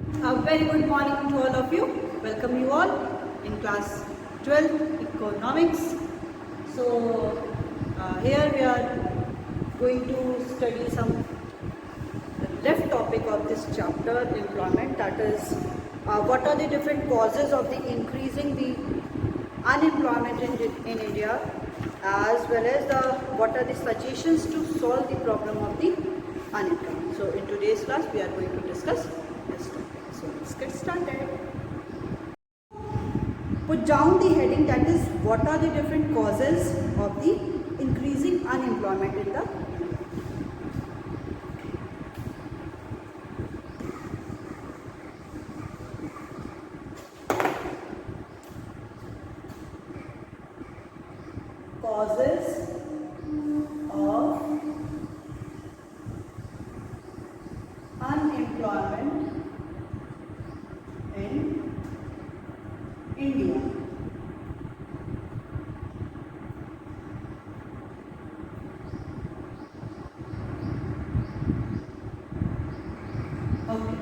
A very good morning to all of you. Welcome you all in class 12 economics. So here we are going to study some left topic of this chapter, employment, that is what are the different causes of the increasing the unemployment in India, as well as what are the suggestions to solve the problem of the unemployment. So in today's class we are going to discuss this topic. So let's get started. Put down the heading, that is what are the different causes of the increasing unemployment in the causes of unemployment in India. Okay.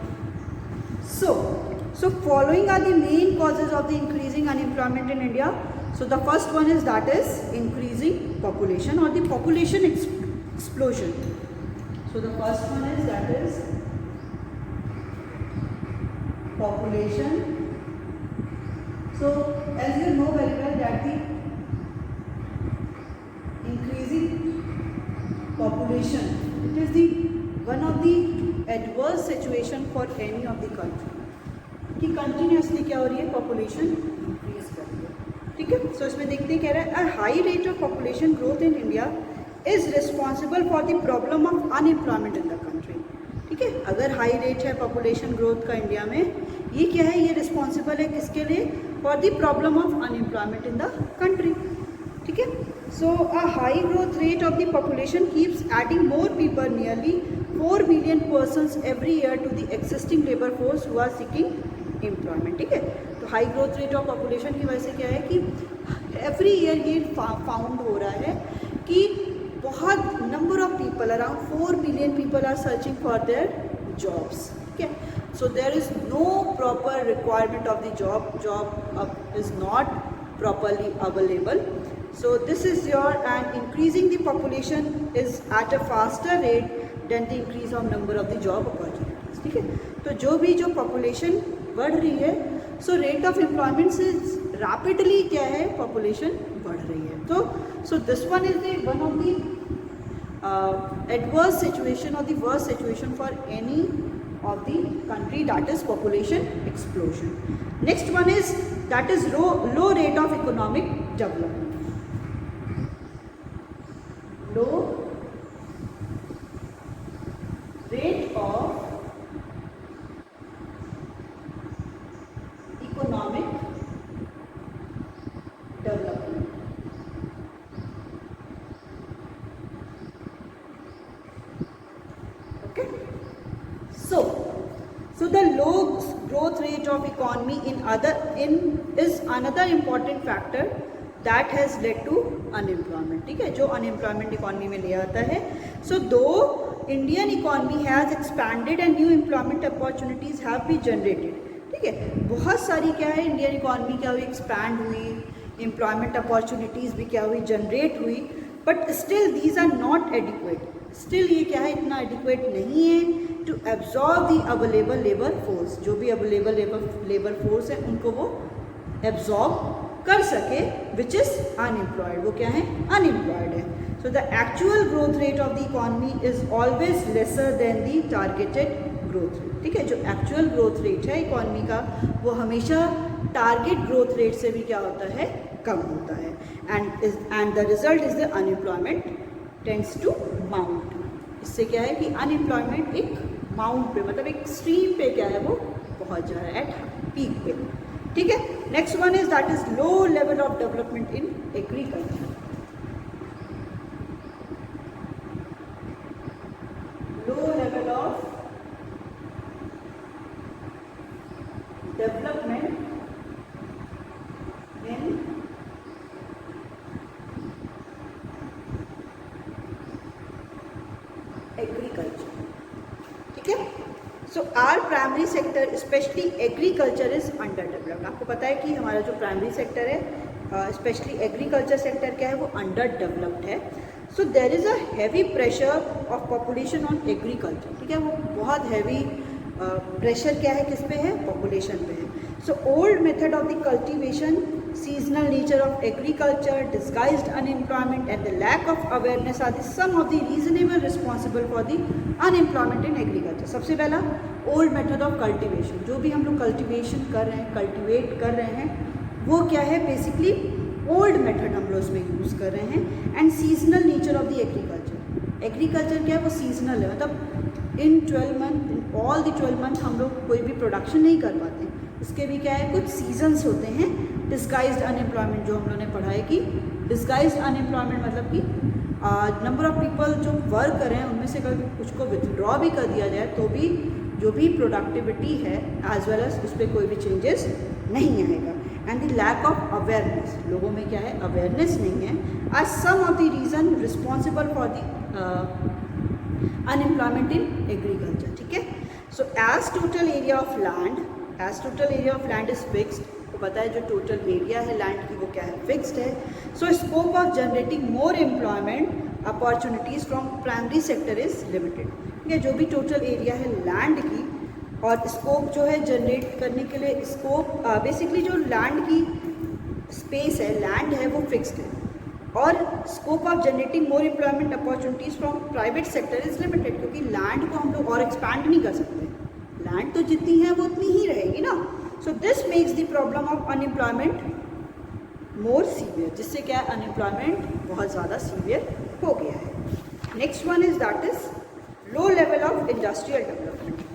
So following are the main causes of the increasing unemployment in India. So the first one is that is increasing population or the population explosion. So the first one is that is population. So as you know very well that the increasing population, it is the one of the adverse situation for any of the country कि continuously क्या हो रही है, population increase कर रही है. ठीक है. सो इसमें देखते हैं, कह रहा है high rate of population growth in India is responsible for the problem of unemployment in the country. ठीक है. अगर हाई रेट है पॉपुलेशन ग्रोथ का इंडिया में, ये क्या है, ये रिस्पॉन्सिबल है किसके लिए, for the problem of unemployment in the country. ठीक है. So a high growth rate of the population keeps adding more people, nearly 4 million persons every year to the existing labour force who are seeking employment. ठीक है. तो high growth rate of population की वजह से क्या है कि every year ये फाउंड हो रहा है कि बहुत number of people, around 4 million people are searching for their jobs. ठीक है. So there is no proper requirement of the job is not properly available. So this is and increasing the population is at a faster rate than the increase of number of the job opportunities. ठीक है. तो जो population बढ़ रही है, so rate of employment से rapidly क्या है, population बढ़ रही है. So this one is the one of the adverse situation or the worst situation for any of the country, that is population explosion. Next one is that is low rate of economic development. Low rate of economic development. Okay. So the low growth rate of economy is another important factor that has led to unemployment. ठीक है. जो unemployment economy में ले आता है. So though Indian economy has expanded and new employment opportunities have been generated. ठीक है. बहुत सारी क्या है, इंडियन इकॉनमी क्या हुई, एक्सपैंड हुई, एम्प्लॉयमेंट अपॉर्चुनिटीज़ भी क्या हुई, जनरेट हुई, but still these are not adequate. Still ये क्या है, इतना एडिक्वेट नहीं है to absorb the available labour force. जो भी अवेलेबल लेबर फोर्स है उनको वो एब्जॉर्ब कर सके, विच इज़ अनएम्प्लॉयड. वो क्या है, अनएम्प्लॉयड है. So the actual growth rate of the economy is always lesser than the targeted growth rate. ठीक है. जो एक्चुअल ग्रोथ रेट है इकॉनमी का, वो हमेशा टारगेट ग्रोथ रेट से भी क्या होता है, कम होता है. And the result is the unemployment tends to mount. इससे क्या है कि अनएम्प्लॉयमेंट एक माउंट पे, मतलब एक स्ट्रीम पे क्या है, वो पहुंच जा रहा है, एट पीक पे. ठीक है. Next one is that is low level of development in agriculture. Low level of development in agriculture. ठीक है. So our primary sector specially agriculture is underdeveloped. आपको पता है कि हमारा जो प्राइमरी सेक्टर है स्पेशली एग्रीकल्चर सेक्टर क्या है, वो अंडर डेवलप्ड है। So there is a heavy pressure of population on agriculture, ठीक है, वो बहुत हैवी प्रेशर क्या है, किस पे है, पॉपुलेशन पे है। So old method of the cultivation, seasonal nature of agriculture, disguised unemployment and the lack of awareness are the some of the reasonable responsible for the unemployment in agriculture। सबसे पहला old method of cultivation, जो भी हम लोग cultivation कर रहे हैं, cultivate कर रहे हैं, वो क्या है, basically old method हम लोग उसमें यूज़ कर रहे हैं। and seasonal nature of the agriculture क्या है, वो seasonal है, मतलब in 12 month, in all the 12 month हम लोग कोई भी production नहीं कर पाते, इसके भी क्या है, कुछ seasons होते हैं। डिस्गाइज्ड अनएम्प्लॉयमेंट जो हम लोगों ने पढ़ा है कि डिस्गाइज्ड अनएम्प्लॉयमेंट मतलब कि नंबर ऑफ पीपल जो वर्क कर रहे हैं उनमें से अगर कुछ को विथड्रॉ भी कर दिया जाए तो भी जो भी प्रोडक्टिविटी है एज वेल एज उस पर कोई भी चेंजेस नहीं आएगा। And the lack of awareness, लोगों में क्या है, अवेयरनेस नहीं है, are some of the reason responsible for the unemployment in agriculture, ठीक है। So as total area of land is fixed, पता है जो टोटल एरिया है लैंड की वो क्या है, फिक्स्ड है। So scope of generating more employment opportunities from primary sector is limited, ठीक है। जो भी टोटल एरिया है लैंड की और स्कोप जो है जनरेट करने के लिए, स्कोप बेसिकली जो लैंड की स्पेस है, लैंड है, वो फिक्स्ड है, और scope of generating more employment opportunities from private sector is limited, क्योंकि लैंड को हम लोग और एक्सपैंड नहीं कर सकते, लैंड तो जितनी है वो उतनी ही रहेगी ना। So this makes the problem of unemployment more severe, जिससे क्या है, अनएम्प्लॉयमेंट बहुत ज़्यादा सीवियर हो गया है। Next one is that is low level of industrial development.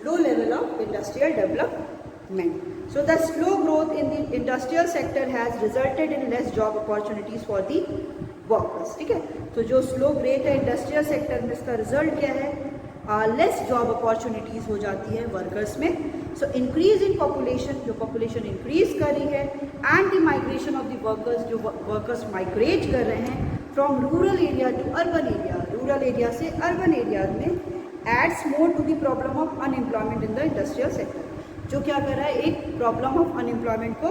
Low level of industrial development. So the slow growth in the industrial sector has resulted in less job opportunities for the workers, ठीक है। तो जो slow growth है industrial sector में, इसका result क्या है, less job opportunities हो जाती है वर्कर्स में। सो इंक्रीज इन पॉपुलेशन, जो पॉपुलेशन इंक्रीज कर रही है, and the migration of the workers, जो वर्कर्स माइग्रेट कर रहे हैं from rural area to urban area, rural area से अर्बन एरिया में, adds more to the problem of unemployment in the industrial sector, जो क्या कर रहा है, एक प्रॉब्लम ऑफ अनएम्प्लॉयमेंट को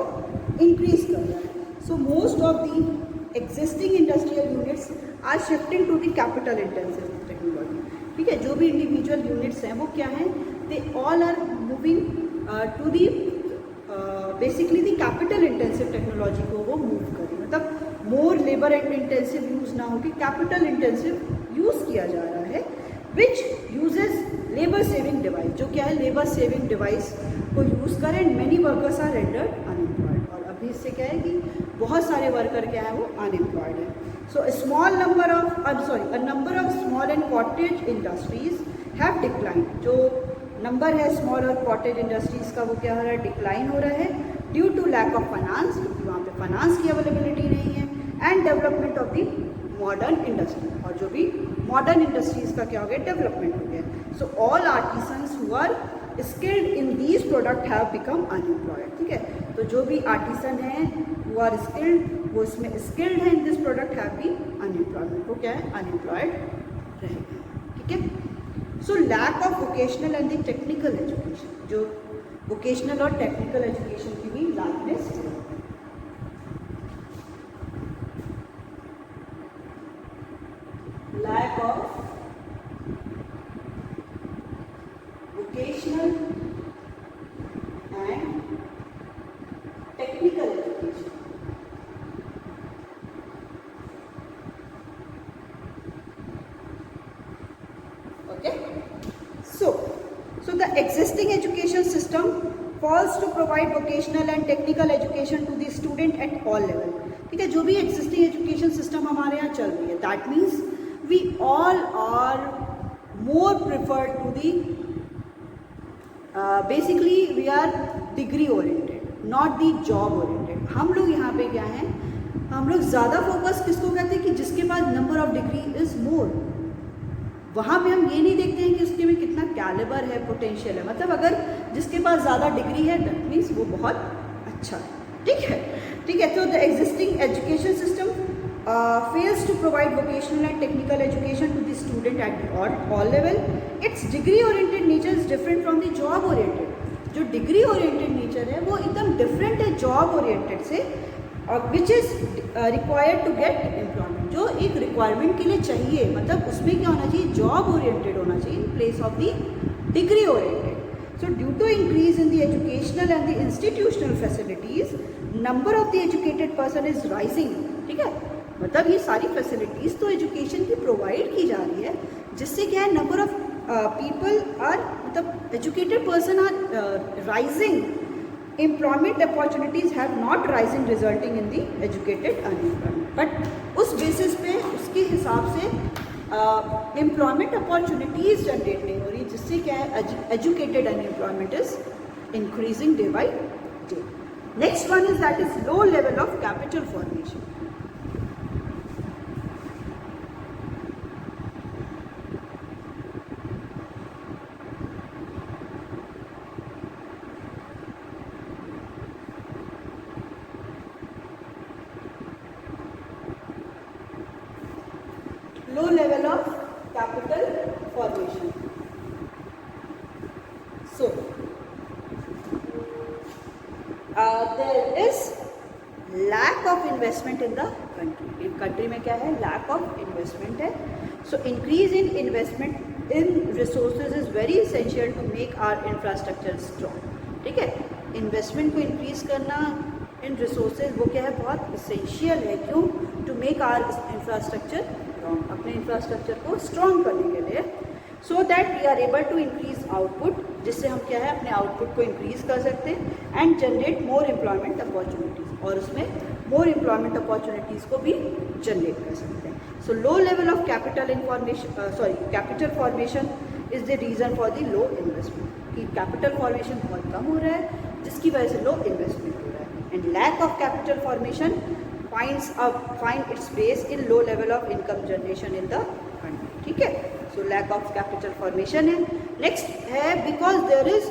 इंक्रीज कर रहा है। So most of the existing industrial units are shifting to the capital intensive technology, ठीक है। जो भी इंडिविजुअल यूनिट्स हैं वो क्या हैं, they all are moving to the basically the capital intensive technology को वो मूव करें, मतलब more labour and intensive use ना हो कि कैपिटल इंटेंसिव यूज़ किया जा रहा है, which uses labour saving device, जो क्या है, लेबर सेविंग डिवाइस को यूज़ करें, many workers are rendered unemployed, और अभी इससे क्या है कि बहुत सारे वर्कर क्या है वो अनएम्प्लॉयड है। So small number of a number of small and cottage industries have decline, जो नंबर है स्मॉल और कॉटेज इंडस्ट्रीज़ का वो क्या हो रहा है, डिक्लाइन हो रहा है, due to lack of finance, क्योंकि वहाँ पे फाइनेंस की अवेलेबिलिटी नहीं है, and development of the modern industry, और जो भी मॉडर्न इंडस्ट्रीज़ का क्या हो गया, डेवलपमेंट हो गया। So all artisans who are skilled in these product have become unemployed, ठीक है। तो जो भी आर्टिसन हैं हु आर स्किल्ड, वो इसमें स्किल्ड है in this product have be unemployment, वो क्या है, अनएम्प्लॉयड रहेंगे, ठीक है। So lack of vocational and the technical education, जो वोकेशनल और टेक्निकल एजुकेशन की भी लाइकनेस है। Lack of vocational and technical education. Okay. So the existing education system fails to provide vocational and technical education to the student at all level, ठीक है। जो भी existing education system हमारे यहाँ चल रही है, that means we all are more preferred to the basically we are degree oriented, not the job oriented। हम लोग यहाँ पे क्या हैं, हम लोग ज़्यादा फोकस किसको कहते हैं कि जिसके पास number of degree is more, वहाँ पे हम ये नहीं देखते हैं कि उसके में कितना कैलिबर है, पोटेंशियल है। मतलब अगर जिसके पास ज़्यादा डिग्री है दैट मीन्स वो बहुत अच्छा है, ठीक है, ठीक है। तो the existing education system fails to provide vocational and technical education to the student at all level. Its degree oriented nature is different from the job oriented. जो डिग्री ओरिएंटेड नेचर है वो एकदम डिफरेंट है job oriented से, which is required to get employment, जो एक requirement के लिए चाहिए। मतलब उसमें क्या होना चाहिए, जॉब ओरिएंटेड होना चाहिए in place of the degree oriented. So due to increase in the educational and the institutional facilities, number of the educated person is rising, ठीक है। मतलब ये सारी फैसिलिटीज़ तो एजुकेशन की प्रोवाइड की जा रही है, जिससे क्या है, नंबर ऑफ पीपल आर, मतलब educated person are rising, employment opportunities have not rising resulting in the educated unemployment. But उस बेसिस पे, उसके हिसाब से एम्प्लॉयमेंट अपॉर्चुनिटीज़ जनरेट नहीं हो रही, जिससे क्या है, educated unemployment is increasing day by day. Next one is that is low level of capital formation. Low level of capital formation. So, there is lack of investment in the country. In country में क्या है, lack of investment है. So, increase in investment in resources is very essential to make our infrastructure strong. ठीक है, investment को increase करना in resources वो क्या है, बहुत essential है। क्यों? To make our infrastructure अपने इंफ्रास्ट्रक्चर को स्ट्रॉन्ग करने के लिए, so that we are able to increase output, जिससे हम क्या है, अपने आउटपुट को इंक्रीज कर सकते हैं and generate more employment opportunities, और उसमें मोर एम्प्लॉयमेंट अपॉर्चुनिटीज़ को भी जनरेट कर सकते हैं। So low level of capital formation is the reason for the low investment, कि कैपिटल फॉर्मेशन बहुत कम हो रहा है, जिसकी वजह से लो इन्वेस्टमेंट हो रहा है। And lack of capital formation find its base in low level of income generation in the country, ठीक है। So lack of capital formation है। Next है because there is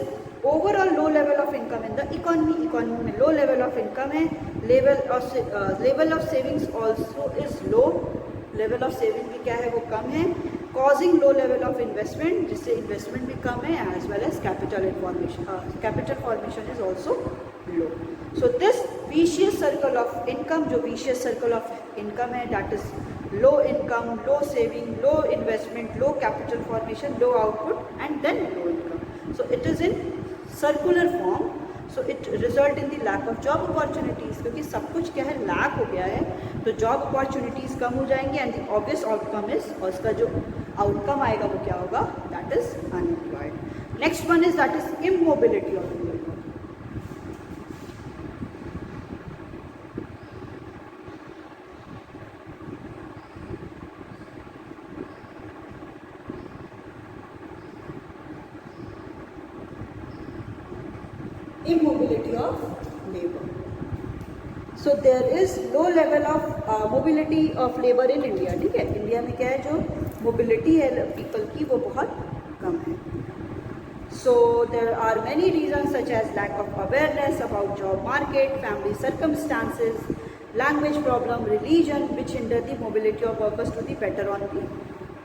overall low level of income in the economy में low level of income है, level of savings also is low, level of saving भी क्या है, वो कम है, causing low level of investment, जिससे investment भी कम है, as well as capital formation is also low. So this vicious circle of income, जो vicious circle of income है, that is low income, low saving, low investment, low capital formation, low output and then low income. So it is in circular form. So it result in the lack of job opportunities, क्योंकि सब कुछ क्या है, lack हो गया है, तो job opportunities कम हो जाएंगे and the obvious outcome is, और इसका जो outcome आएगा वो क्या होगा, that is unemployed. Next one is that is immobility of labor. Immobility of labor. So there is low level of mobility of labor in India, ठीक है। India में क्या है, जो mobility है people की वो बहुत कम है। So there are many reasons such as lack of awareness about job market, family circumstances, language problem, religion which hinder the mobility of workers to the better on the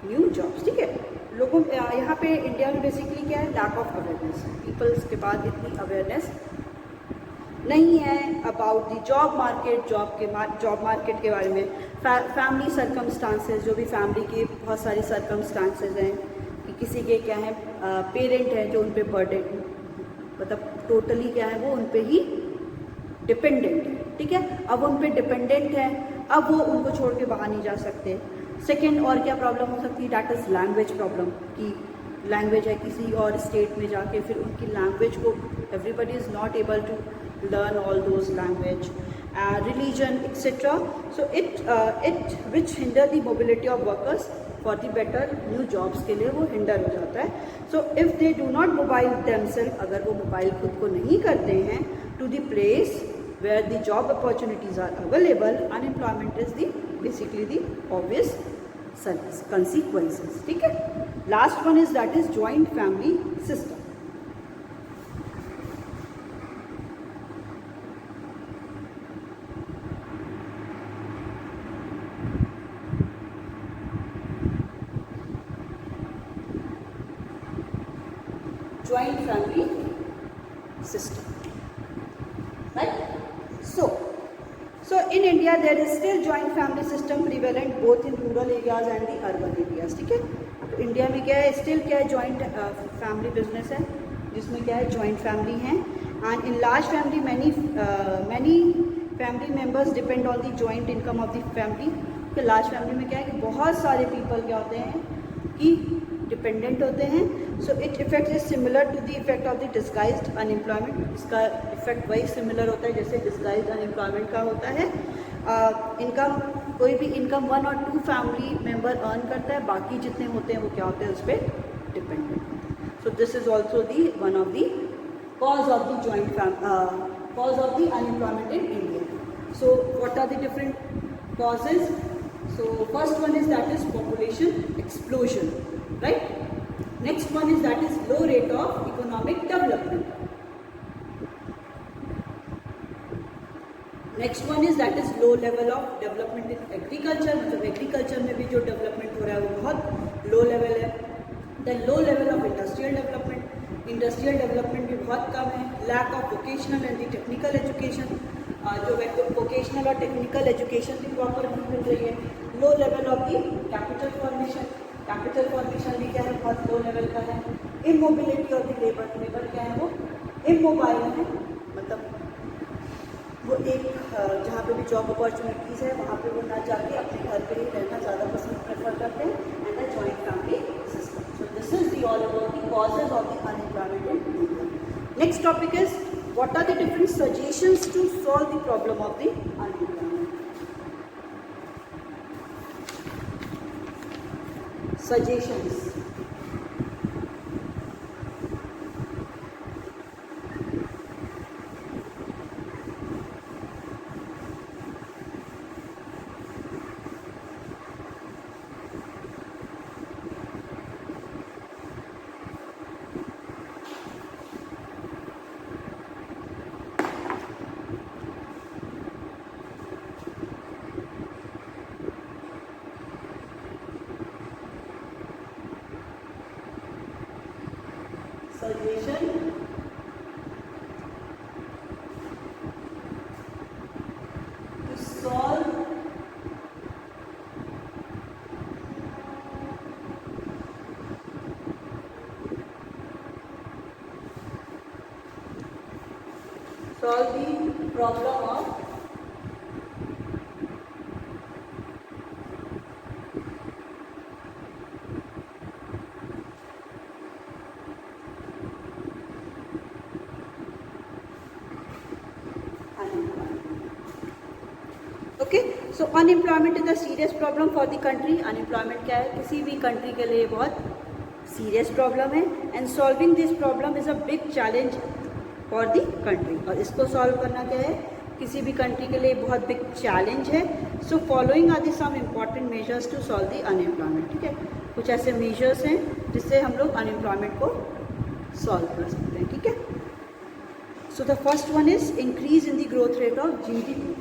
new jobs, ठीक है। लोगों यहाँ पे India में basically क्या है, lack of awareness, peoples के पास इतनी अवेयरनेस नहीं है about the job market, job market के बारे में, फैमिली सर्कमस्टांसेस, जो भी फैमिली के बहुत सारी सर्कमस्टांसेस हैं, कि किसी के क्या है, पेरेंट हैं जो उन पे बर्डन, मतलब टोटली क्या है, वो उन पे ही डिपेंडेंट है, ठीक है। अब उन पे डिपेंडेंट है, अब वो उनको छोड़ के बाहर नहीं जा सकते। सेकेंड और क्या प्रॉब्लम हो सकती है, डैट इज़ लैंग्वेज प्रॉब्लम, कि लैंग्वेज है किसी और स्टेट में जाके, फिर उनकी लैंग्वेज को everybody is not able to learn all those language, religion etc. So it which hinder the mobility of workers for the better new jobs के लिए वो hinder हो जाता है। So if they do not mobile themselves, अगर वो mobile खुद को नहीं करते हैं to the place where the job opportunities are available, unemployment is the basically the obvious service consequences, ठीक है। Last one is that is joint family system. Joint family system, right? So in India there is still joint family system prevalent both in rural areas and the urban areas, ठीक है। तो India में क्या है, still क्या है, joint family business है जिसमें क्या है, जॉइंट फैमिली है। And in large family many family members depend on the joint income of the family. तो लार्ज फैमिली में क्या है कि बहुत सारे पीपल क्या होते हैं कि डिपेंडेंट होते हैं। So it effect is similar to the effect of the disguised unemployment. इसका इफेक्ट वही सिमिलर होता है जैसे डिस्गाइज्ड अनएम्प्लॉयमेंट का होता है। इनकम, कोई भी इनकम 1 और 2 फैमिली मेंबर अर्न करता है, बाकी जितने होते हैं वो क्या होते हैं, उस पर डिपेंडेंट होते हैं। So this is also the one of the cause of the cause of the unemployment in India. So what are the different causes? So first one is that is population explosion, right? Next one is that is low rate of economic development. Next one is that is low level of development in agriculture. मतलब agriculture में भी जो development हो रहा है वो बहुत low level है। Then low level of industrial development. Industrial development भी बहुत कम है। Lack of vocational and the technical education, जो वोकेशनल और टेक्निकल एजुकेशन भी प्रॉपर नहीं मिल रही है। Low level of the capital formation, capital formation भी क्या है, बहुत लो लेवल का है। Immobility of the labour, labour क्या है वो इमोबाइल है, मतलब वो एक जहाँ पे भी जॉब अपॉर्चुनिटीज़ है वहाँ पे वो ना जाके अपने घर पे ही रहना ज़्यादा पसंद प्रेफर करते हैं। And the joint family system. So this is the all about the causes of the unemployment in India. Next topic is what are the different suggestions to solve the problem of the unemployment. Suggestions, suggestion to solve the problem of okay. So unemployment is a serious problem for the country. Unemployment क्या है, किसी भी country के लिए बहुत serious problem है। And solving this problem is a big challenge for the country. और इसको सॉल्व करना क्या है, किसी भी कंट्री के लिए बहुत बिग चैलेंज है। So following are the some important measures to solve the unemployment, ठीक है। कुछ ऐसे मेजर्स हैं जिससे हम लोग अनएम्प्लॉयमेंट को सॉल्व कर सकते हैं, ठीक है। So the first one is increase in the growth rate of GDP।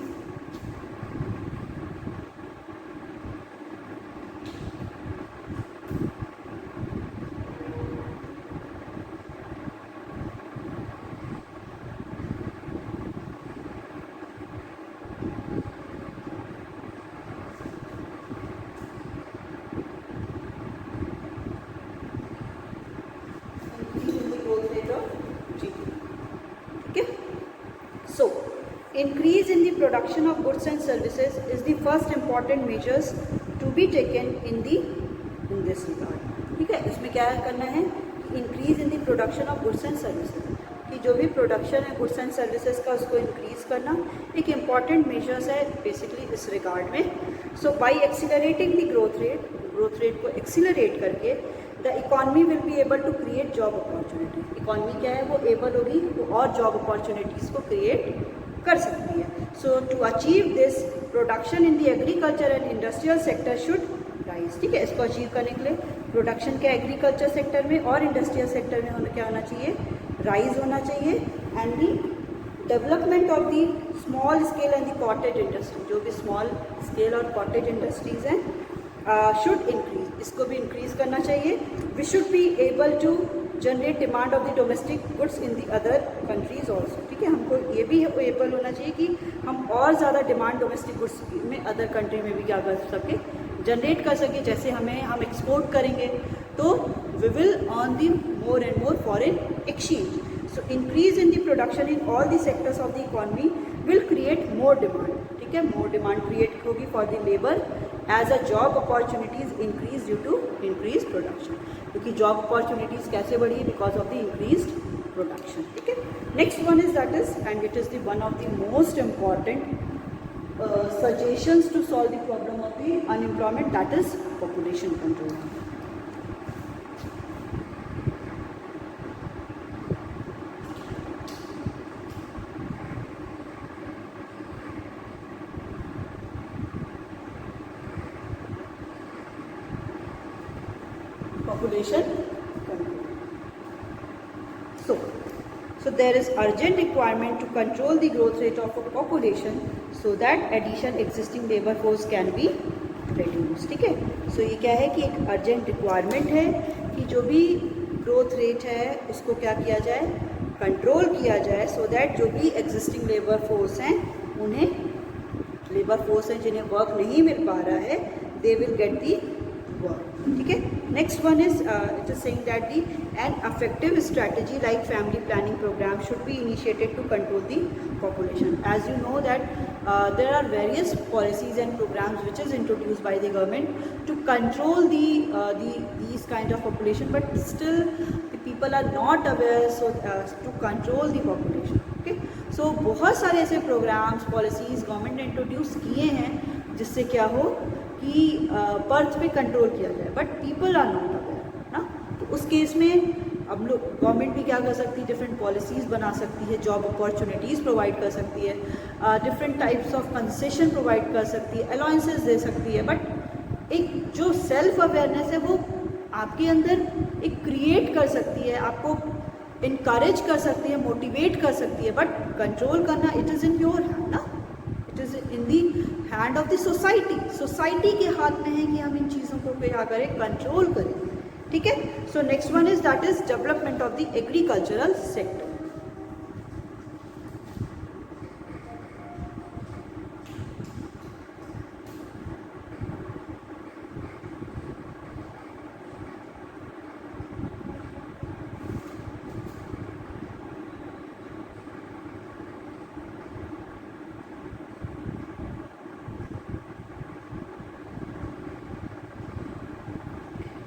Increase in the production of goods and services is the first important measures to be taken in this regard, ठीक है। इसमें क्या करना है, increase in the production of goods and services, कि जो भी production है गुड्स एंड सर्विसेज का उसको इंक्रीज करना एक इम्पॉर्टेंट मेजर्स है बेसिकली इस रिगार्ड में। So by accelerating the growth rate को एक्सीलरेट करके the economy will be able to create job opportunity. Economy क्या है, वो एबल होगी वो और जॉब अपॉर्चुनिटीज़ को क्रिएट कर सकती है। So to achieve this production in the agriculture and industrial sector should rise. Rise, ठीक है। इसको अचीव करने के लिए प्रोडक्शन के एग्रीकल्चर सेक्टर में और इंडस्ट्रियल सेक्टर में क्या होना चाहिए, राइज होना चाहिए। And the development of the small scale and the cottage industry, जो भी स्मॉल स्केल और कॉटेज इंडस्ट्रीज हैं शुड इंक्रीज, इसको भी इंक्रीज करना चाहिए। We should be able to generate demand of the domestic goods in the other countries also, ठीक है। हमको ये भी एबल होना चाहिए कि हम और ज़्यादा डिमांड डोमेस्टिक गुड्स में अदर कंट्री में भी क्या कर सके, जनरेट कर सके। जैसे हम एक्सपोर्ट करेंगे तो we will earn the more and more foreign exchange. So increase in the production in all the sectors of the economy will create more demand, ठीक है। मोर डिमांड क्रिएट होगी for the labour as a job opportunities increase due to increase production, क्योंकि job opportunities कैसे बढ़ी, because of the increase production, ठीक है। Next one is that is, and it is the one of the most important suggestions to solve the problem of the unemployment, that is population control. Population control. So there is urgent requirement to control the growth rate of a population so that addition existing labor force can be reduced, ठीक है। सो ये क्या है कि एक urgent requirement है कि जो भी ग्रोथ रेट है इसको क्या किया जाए, कंट्रोल किया जाए, सो दैट जो भी एग्जिस्टिंग लेबर फोर्स हैं उन्हें, लेबर फोर्स हैं जिन्हें वर्क नहीं मिल पा रहा है, they will get the work, ठीक है। Next one is it is saying that the an effective strategy like family planning programme should be initiated to control the population. As you know that there are various policies and programs which is introduced by the government to control these kind of population, but still the people are not aware, so to control the population, okay. So बहुत सारे ऐसे programs, policies government ने introduce किए हैं जिससे क्या हो कि birth पे control किया जाए, but people are not aware ना। तो उस केस में अब लोग, गवर्नमेंट भी क्या कर सकती है, डिफरेंट पॉलिसीज़ बना सकती है, जॉब अपॉर्चुनिटीज़ प्रोवाइड कर सकती है, different types of concession provide कर सकती है, अलाउंसेस दे सकती है। बट एक जो सेल्फ अवेयरनेस है वो आपके अंदर एक क्रिएट कर सकती है, आपको इनकरेज कर सकती है, मोटिवेट कर सकती है, बट कंट्रोल करना it is in your hand ना, it is in the hand of the society. Society के हाथ में है कि हम इन चीज़ों को क्या करें, कंट्रोल करें, ठीक है। So next one is that is development of the agricultural sector.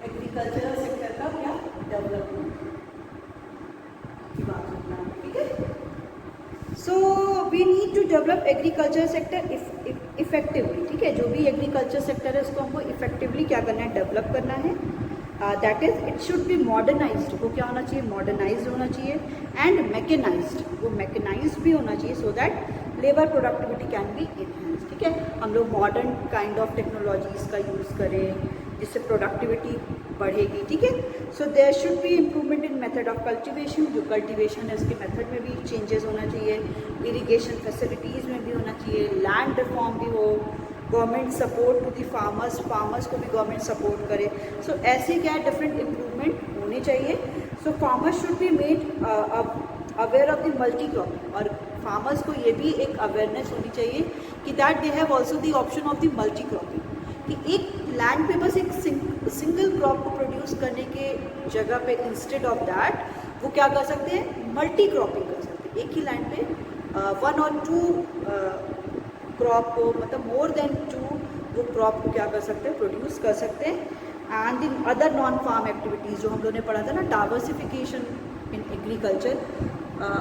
Agricultural sector का क्या डेवलपमेंट की बात करना है, ठीक है। So we need to develop agriculture sector effectively, ठीक है। जो भी एग्रीकल्चर सेक्टर है उसको हमको इफेक्टिवली क्या करना है, डेवलप करना है। That is it should be modernised, वो क्या होना चाहिए, मॉडर्नाइज्ड होना चाहिए, एंड मैकेनाइज्ड, वो मैकेनाइज्ड भी होना चाहिए, so that labour productivity can be enhance, ठीक है। हम लोग मॉडर्न काइंड ऑफ टेक्नोलॉजीज़ का यूज़ करें जिससे प्रोडक्टिविटी बढ़ेगी, ठीक है। So there should be improvement in method of cultivation, जो कल्टिवेशन है उसके मेथड में भी चेंजेस होना चाहिए, इरिगेशन फैसिलिटीज़ में भी होना चाहिए, लैंड रिफॉर्म भी हो, government support to the farmers, farmers को भी गवर्नमेंट सपोर्ट करे। सो ऐसे क्या है, डिफरेंट इम्प्रूवमेंट होने चाहिए। So farmers should be made aware of the multi cropping, और फार्मर्स को ये भी एक अवेयरनेस होनी चाहिए कि that they have also the option of the multi cropping, कि एक लैंड पे बस एक सिंगल क्रॉप को प्रोड्यूस करने के जगह पे इंस्टेड ऑफ दैट वो क्या कर सकते हैं, मल्टी क्रॉपिंग कर सकते हैं। एक ही लैंड पे 1 और 2 क्रॉप को, मतलब मोर देन 2 वो क्रॉप को क्या कर सकते हैं, प्रोड्यूस कर सकते हैं। And in other non farm activities जो हम लोगों ने पढ़ा था ना, diversification in agriculture,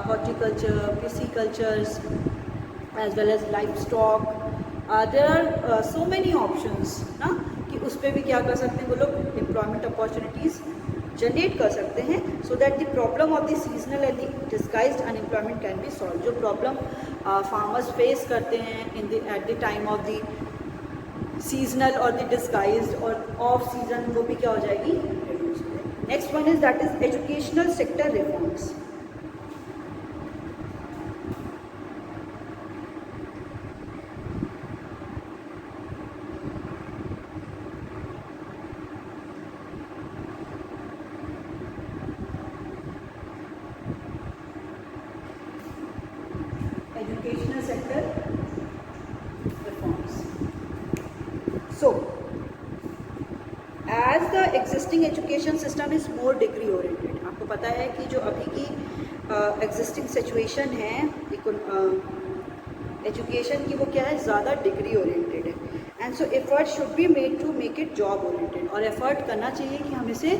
horticulture, piscicultures as well as life stock, there are so many options ना, कि उस पर भी क्या कर सकते हैं वो लोग, एम्प्लॉयमेंट अपॉर्चुनिटीज़ जनरेट कर सकते हैं, so that the problem of the seasonal and the disguised unemployment can be solve. जो प्रॉब्लम फार्मर्स फेस करते हैं at the time of the seasonal और द डिस्गाइज्ड और ऑफ सीजन, वो भी क्या हो जाएगी, रिड्यूस हो जाएगी। Next one is that is educational sector reforms. Educational sector reforms. So, as the existing education system is more degree oriented, आपको पता है कि जो अभी की existing situation है एजुकेशन की, वो क्या है, ज़्यादा डिग्री ओरिएंटेड है। And so effort should be made to make it job oriented, और एफर्ट करना चाहिए कि हम इसे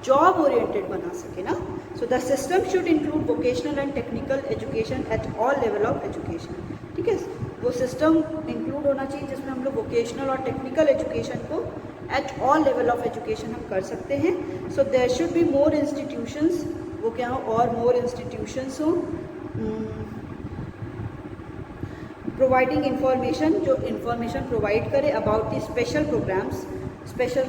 जॉब ओरिएंटेड बना सके ना। So the system should include vocational and technical education at all level of education. ठीक है, वो सिस्टम इंक्लूड होना चाहिए जिसमें हम लोग वोकेशनल और टेक्निकल एजुकेशन को at all level of education हम कर सकते हैं। So there should be more institutions, वो क्या हो, और मोर इंस्टीट्यूशंस हो प्रोवाइडिंग इंफॉर्मेशन, जो इंफॉर्मेशन प्रोवाइड करे अबाउट दी स्पेशल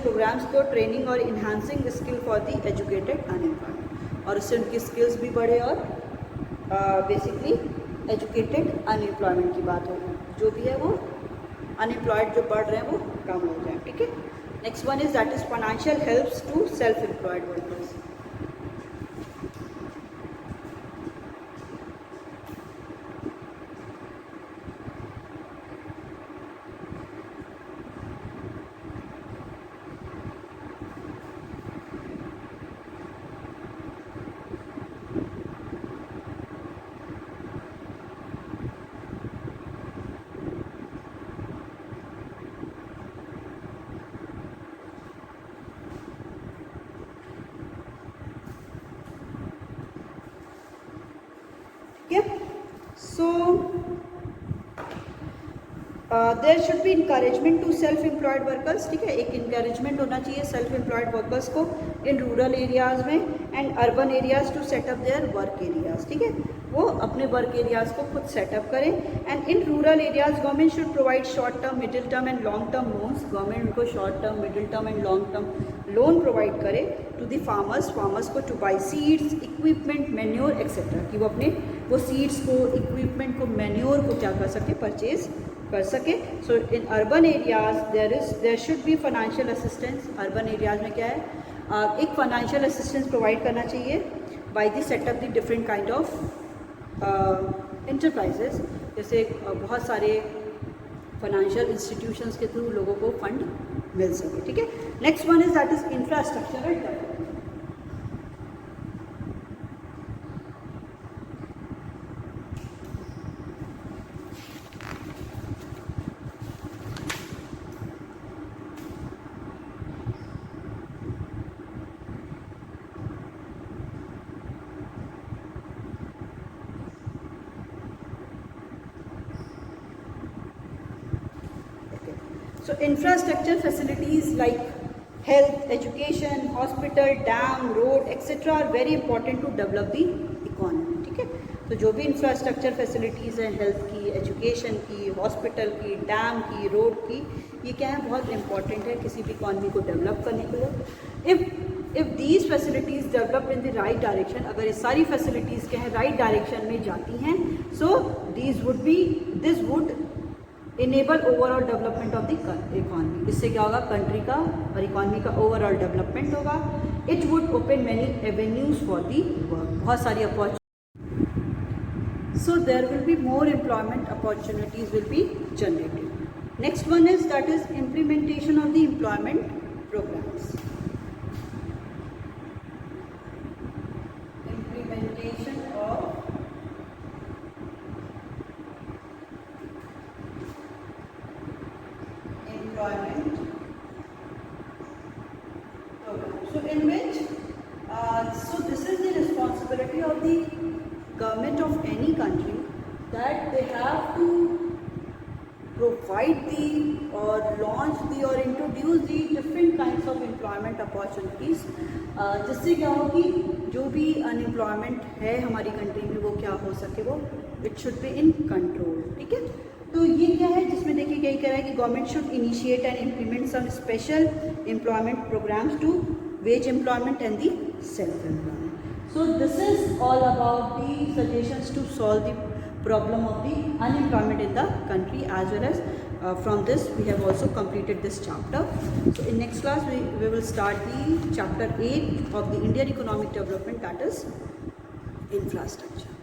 प्रोग्राम्स को ट्रेनिंग और enhancing skill for the educated unemployed, और उससे उनकी स्किल्स भी बढ़े और बेसिकली एजुकेटेड अनएम्प्लॉयमेंट की बात हो, जो भी है वो अनएम्प्लॉयड जो बढ़ रहे हैं वो कम हो जाए। ठीक है, next one is that is financial helps to self employed workers. So there should be encouragement to self employed workers. ठीक है, एक इंकरेजमेंट होना चाहिए सेल्फ एम्प्लॉयड वर्कर्स को इन रूरल एरियाज़ में and urban areas to set up their work areas. ठीक है, वो अपने वर्क एरियाज़ को खुद सेटअप करें। And in rural areas government should provide short term, middle term and long term loans. Government उनको short term, middle term and long term loan provide करे to the farmers को to buy seeds, equipment, manure etcetera, कि वो अपने वो seeds को, equipment को, manure को क्या कर सके, परचेज कर सके। So in urban areas there should be financial assistance. Urban areas में क्या है, एक फाइनेंशियल असिस्टेंस प्रोवाइड करना चाहिए by the setup the different kind of enterprises, जैसे बहुत सारे फाइनेंशियल इंस्टीट्यूशंस के थ्रू लोगों को फंड मिल सके। ठीक है, next one is that is infrastructural development. So infrastructure facilities like health, education, hospital, dam, road, etc. are very important to develop the economy. ठीक है, तो जो भी इंफ्रास्ट्रक्चर फैसिलिटीज़ हैं, हेल्थ की, एजुकेशन की, हॉस्पिटल की, डैम की, रोड की, ये क्या है, बहुत इंपॉर्टेंट है किसी भी इकॉनमी को डेवलप करने के लिए। If these facilities develop in the right direction, अगर ये सारी फैसिलिटीज़ क्या है राइट डायरेक्शन में जाती हैं, so this would enable overall development of the economy. इससे क्या होगा, कंट्री का और इकॉनमी का ओवरऑल डेवलपमेंट होगा। It would open many avenues for the work, बहुत सारी opportunity, so there will be more employment opportunities will be generated. Next one is that is implementation of the employment programmes. Implementation of employment program. So in which, so this is the responsibility of the government of any country that they have to provide the or launch the or introduce the different kinds of employment opportunities, जिससे क्या हो कि जो भी unemployment है हमारी country में वो क्या हो सके, वो it should be in control. ठीक है, तो ये क्या है, जिसमें देखिए यही कह रहा है कि government should initiate and implement some special employment programmes to wage employment and the self employment. So this is all about the suggestions to solve the problem of the unemployment in the country, as well as from this we have also completed this chapter. So in next class we will start the chapter 8 of the Indian economic development, that is infrastructure.